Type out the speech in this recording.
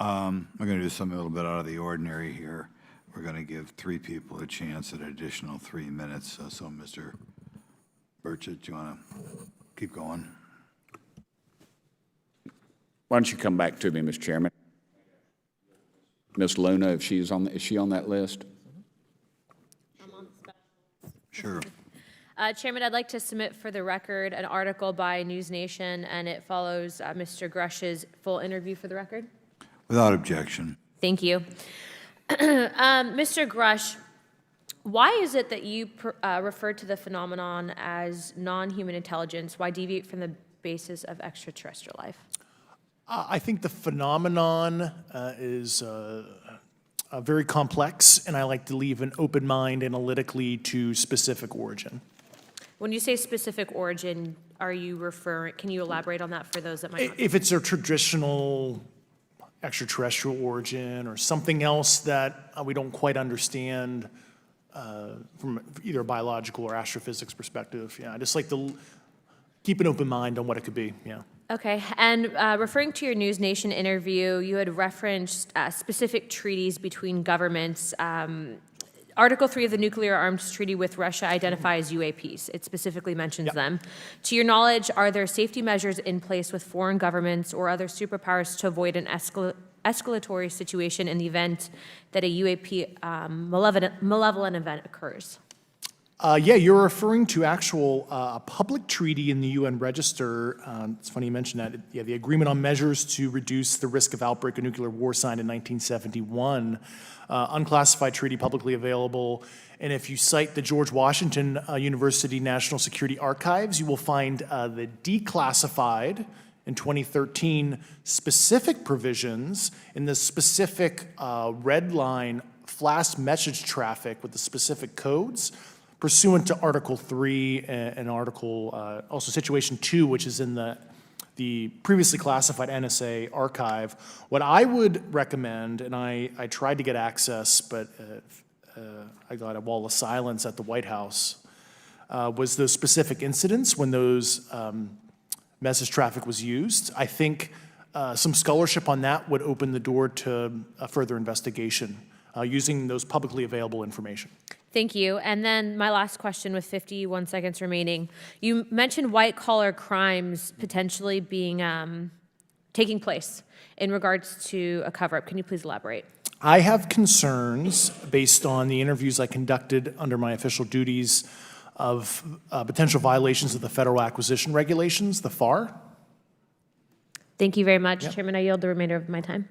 We're going to do something a little bit out of the ordinary here. We're going to give 3 people a chance at an additional 3 minutes. So Mr. Burchett, do you want to keep going? Why don't you come back to me, Mr. Chairman? Ms. Luna, if she's on, is she on that list? I'm on the Sure. Chairman, I'd like to submit for the record an article by News Nation, and it follows Mr. Grush's full interview for the record. Without objection. Thank you. Mr. Grush, why is it that you refer to the phenomenon as non-human intelligence? Why deviate from the basis of extraterrestrial life? I think the phenomenon is very complex, and I like to leave an open mind analytically to specific origin. When you say specific origin, are you referring, can you elaborate on that for those that might not? If it's a traditional extraterrestrial origin or something else that we don't quite understand from either a biological or astrophysics perspective, yeah, I just like to keep an open mind on what it could be, yeah. Okay, and referring to your News Nation interview, you had referenced specific treaties between governments. Article 3 of the Nuclear Arms Treaty with Russia identifies UAPs. It specifically mentions them. To your knowledge, are there safety measures in place with foreign governments or other superpowers to avoid an escalatory situation in the event that a UAP malevolent event occurs? Yeah, you're referring to actual public treaty in the UN Register. It's funny you mentioned that. Yeah, the Agreement on Measures to Reduce the Risk of Outbreak of Nuclear War signed in 1971. Unclassified treaty publicly available. And if you cite the George Washington University National Security Archives, you will find the declassified in 2013 specific provisions in the specific red line flash message traffic with the specific codes pursuant to Article 3 and Article, also Situation 2, which is in the previously classified NSA archive. What I would recommend, and I tried to get access, but I got a wall of silence at the White House, was those specific incidents when those message traffic was used. I think some scholarship on that would open the door to a further investigation using those publicly available information. Thank you. And then my last question with 51 seconds remaining. You mentioned white-collar crimes potentially being taking place in regards to a cover-up. Can you please elaborate? I have concerns based on the interviews I conducted under my official duties of potential violations of the Federal Acquisition Regulations, the FAR. Thank you very much, Chairman. I yield the remainder of my time.